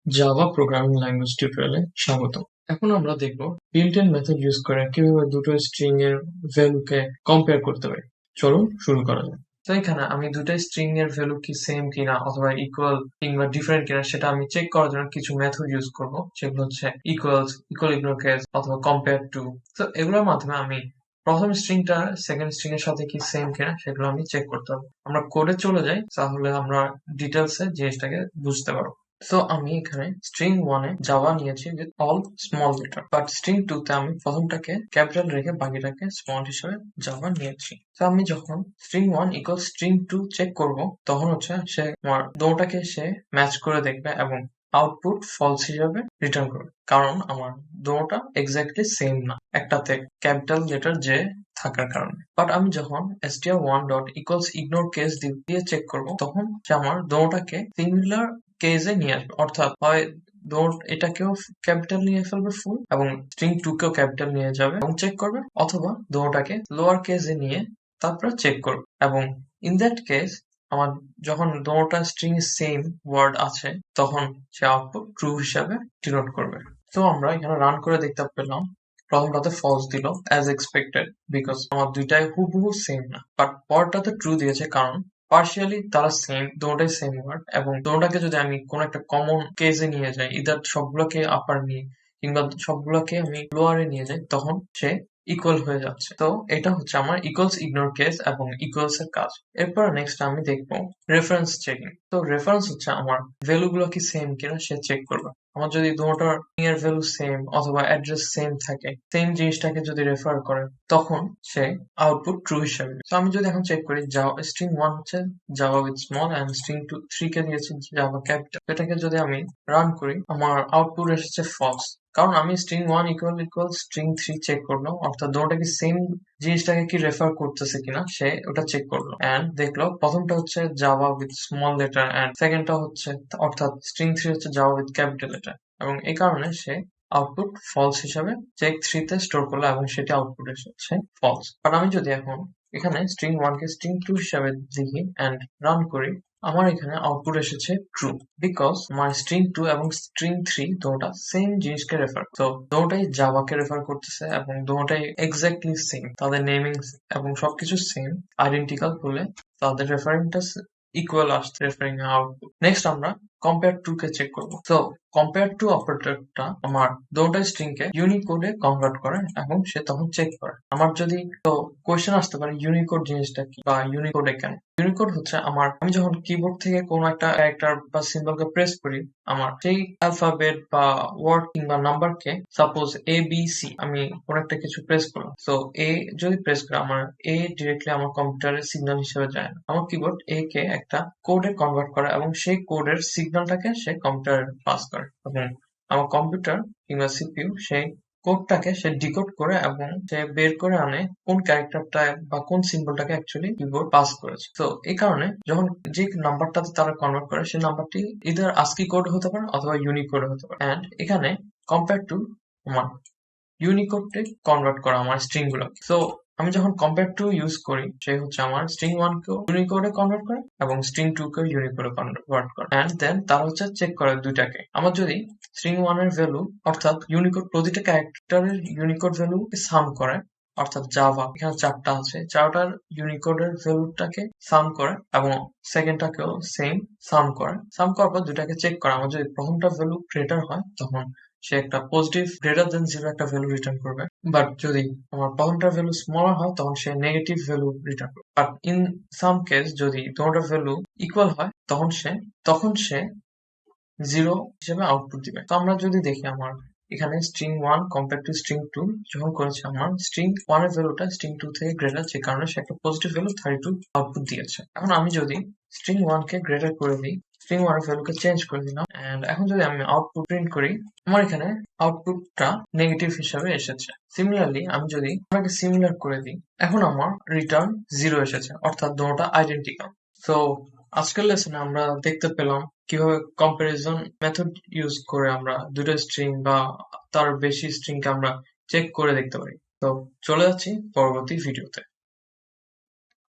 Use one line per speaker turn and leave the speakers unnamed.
Java programming language টিউটোরিয়ালে স্বাগত। এখন আমরা দেখব বিল্ট-ইন মেথড ইউজ করে কিভাবে দুটো স্ট্রিং এর ভ্যালুকে কম্পেয়ার করতে পারি। চলুন শুরু করা যাক। তো এখানে আমি দুটো স্ট্রিং এর ভ্যালু কি সেম কিনা অথবা ইকুয়াল কিংবা ডিফারেন্ট কিনা সেটা আমি চেক করার জন্য কিছু মেথড ইউজ করব, সেগুলো হচ্ছে ইকুয়ালস, ইকুয়াল ইগনোর কেস অথবা কম্পেয়ার টু। তো এগুলোর মাধ্যমে আমি প্রথম স্ট্রিংটা সেকেন্ড স্ট্রিং এর সাথে কি সেম কিনা সেগুলো আমি চেক করতে হবে। আমরা কোডে চলে যাই, তাহলে আমরা ডিটেলসে জিনিসটাকে বুঝতে পারবো। সো আমি এখানে স্ট্রিং 1 এ জাভা নিয়েছি with all small letter, but string 2 তে আমি প্রথমটাকে ক্যাপিটাল রেখে বাকিটাকে স্মল হিসেবে জাভা নিয়েছি। তো আমি যখন স্ট্রিং 1 ইকুয়াল স্ট্রিং 2 চেক করব, তখন হচ্ছে সে আমার দুটোটাকে সে ম্যাচ করে দেখবে এবং আউটপুট ফলস হিসাবে রিটার্ন করবে, কারণ আমার দুটোটা এক্স্যাক্টলি সেম না, একটাতে ক্যাপিটাল লেটার জে থাকার কারণে। বাট আমি যখন str1 dot equals ignore case দিয়ে চেক করব, তখন সে আমার দুটোটাকে সিমিলার কেসে নিয়ে আসবে, অর্থাৎ হয় এটাকেও ক্যাপিটাল নিয়ে ফেলবে ফুল এবং স্ট্রিং 2 কেও ক্যাপিটাল নিয়ে যাবে এবং চেক করবে, অথবা দুটোটাকে লোয়ার কেসে নিয়ে তারপরে চেক করবে। এবং ইন দ্যাট কেস আমার যখন দুটোটা স্ট্রিং সেম ওয়ার্ড আছে, তখন সে আউটপুট ট্রু হিসাবে ডিনোট করবে। তো আমরা এখানে রান করে দেখতে পেলাম প্রথমটাতে ফলস দিল অ্যাজ এক্সপেক্টেড, বিকজ আমার দুইটাই হুবহু সেম না। বাট পরটাতে ট্রু দিয়েছে কারণ পার্শিয়ালি তারা সেম, দুটোটাই সেম ওয়ার্ড, এবং দুটোটাকে যদি আমি কোন একটা কমন কেসে নিয়ে যাই, ইদার সবগুলোকে আপার নিয়ে কিংবা সবগুলোকে আমি লোয়ারে নিয়ে যাই, তখন সে ইকুয়াল হয়ে যাচ্ছে। তো এটা হচ্ছে আমার ইকুয়ালস ইগনোর কেস এবং ইকুয়ালস এর কাজ। এরপর নেক্সট আমি দেখবো রেফারেন্স চেকিং। তো রেফারেন্স হচ্ছে আমার ভ্যালু গুলো কি সেম কিনা সে চেক করবে। আমার যদি দুটোটার এর ভ্যালু সেম অথবা অ্যাড্রেস সেম থাকে, সেম জিনিসটাকে যদি রেফার করে, তখন সে আউটপুট ট্রু হিসাবে। তো আমি যদি এখন চেক করি, স্ট্রিং 1 হচ্ছে Java with small and string 3 কে দিয়েছি জাভা ক্যাপিটাল, এটাকে যদি আমি রান করি, আমার আউটপুট এসেছে ফলস, কারণ আমি স্ট্রিং 1 ইকুয়াল স্ট্রিং 3 চেক করলো, অর্থাৎ দুটোটা কি সেম জিনিসটাকে কি রেফার করতেছে কিনা সে ওটা চেক করলো এন্ড দেখলো প্রথমটা হচ্ছে Java with small letter and সেকেন্ডটা হচ্ছে, অর্থাৎ স্ট্রিং 3 হচ্ছে জাভা উইথ ক্যাপিটাল লেটার, এবং এই কারণে সে আউটপুট ফলস হিসাবে চেক 3 তে স্টোর করলো এবং সেটি আউটপুট এসেছে ফলস। বাট আমি যদি এখন এখানে স্ট্রিং 1 কে স্ট্রিং 2 হিসাবে লিখি এন্ড রান করি, আমার এখানে আউটপুট এসেছে ট্রু, বিকজ আমার স্ট্রিং 2 এবং স্ট্রিং 3 দুটোটা সেম জিনিসকে রেফার, তো দুটোটাই জাভাকে রেফার করতেছে এবং দুটোটাই এক্স্যাক্টলি সেম, তাদের নেমিং এবং সবকিছু সেম আইডেন্টিক্যাল বলে তাদের রেফারিংটা ইকুয়াল আসছে রেফারিং আউটপুট। নেক্সট আমরা কম্পেয়ার টু কে চেক করবো। তো কম্পেয়ার টু অপারেটরটা আমার দুটো স্ট্রিং কে ইউনিকোডে কনভার্ট করে এবং সে তখন চেক করে। আমার যদি তো কোয়েশ্চেন আসতে পারে ইউনিকোড জিনিসটা কি বা ইউনিকোডে কেন। ইউনিকোড হচ্ছে আমি যখন কিবোর্ড থেকে কোনো একটা ক্যারেক্টার বা সিম্বলকে প্রেস করি, আমার সেই অ্যালফাবেট বা ওয়ার্ড কিংবা নাম্বারকে, সাপোজ এ বি সি, আমি কোনো একটা কিছু প্রেস করলাম, তো এ যদি প্রেস করি, আমার এ ডিরেক্টলি আমার কম্পিউটারের সিগন্যাল হিসেবে যায় না, আমার কিবোর্ড এ কে একটা কোডে কনভার্ট করে এবং সেই কোডের সিগন্যালটাকে সে কম্পিউটারে পাস করে, এবং আমার কম্পিউটার কিংবা সিপিইউ সেই কোডটাকে সে ডিকোড করে এবং সে বের করে আনে কোন ক্যারেক্টারটা বা কোন সিম্বলটাকে অ্যাকচুয়ালি কিবোর্ড পাস করেছে। তো এই কারণে যখন যে নাম্বারটাতে তারা কনভার্ট করে, সেই নাম্বারটি ইদার আস্কি কোড হতে পারে অথবা ইউনিকোড হতে পারে। এন্ড এখানে কম্পেয়ার টু আমার ইউনিকোডে কনভার্ট করা আমার স্ট্রিং গুলো। সো আমি যখন কম্পেয়ার টু ইউজ করি, সে হচ্ছে আমার স্ট্রিং 1 কেও ইউনিকোডে কনভার্ট করে এবং স্ট্রিং 2 কেও ইউনিকোডে কনভার্ট করে, এন্ড দেন তারা হচ্ছে চেক করে দুইটাকে। আমার যদি স্ট্রিং 1 এর ভ্যালু, অর্থাৎ ইউনিকোড প্রতিটা ক্যারেক্টারের ইউনিকোড ভ্যালু সাম করে, অর্থাৎ জাভা এখানে 4টা আছে, 4টার ইউনিকোডের ভ্যালুটাকে সাম করে এবং সেকেন্ডটাকেও সেম সাম করার পর দুইটাকে চেক করে। আমার যদি প্রথমটা ভ্যালু গ্রেটার হয়, তখন সে একটা পজিটিভ গ্রেটার দেন 0 একটা ভ্যালু রিটার্ন করবে। বাট যদি আমার প্রথমটার ভ্যালু স্মলার হয়, তখন সে নেগেটিভ ভ্যালু রিটার্ন করবে। বাট ইন সাম কেস যদি দুটোটার ভ্যালু ইকুয়াল হয়, তখন সে 0 হিসেবে আউটপুট দিবে। তো আমরা যদি দেখি, আমার এখানে স্ট্রিং 1 কম্পেয়ার টু স্ট্রিং 2 যখন করেছে, আমার স্ট্রিং 1 এর ভ্যালুটা স্ট্রিং 2 থেকে গ্রেটার, যে কারণে সে একটা পজিটিভ ভ্যালু 32 আউটপুট দিয়েছে। এখন আমি যদি স্ট্রিং 1 কে গ্রেটার করে দিই, স্ট্রিং 1 এর ভ্যালুকে চেঞ্জ করে দিলাম, এন্ড এখন যদি আমি আউটপুট প্রিন্ট করি, আমার এখানে আউটপুটটা নেগেটিভ হিসাবে এসেছে। সিমিলারলি আমি যদি আমাকে সিমিলার করে দিই, এখন আমার রিটার্ন 0 এসেছে, অর্থাৎ দুটোটা আইডেন্টিক্যাল। তো আজকের লেসনে আমরা দেখতে পেলাম কিভাবে কম্পারিজন মেথড ইউজ করে আমরা দুটো স্ট্রিং বা তার বেশি স্ট্রিংকে আমরা চেক করে দেখতে পারি। তো চলে যাচ্ছি পরবর্তী ভিডিওতে।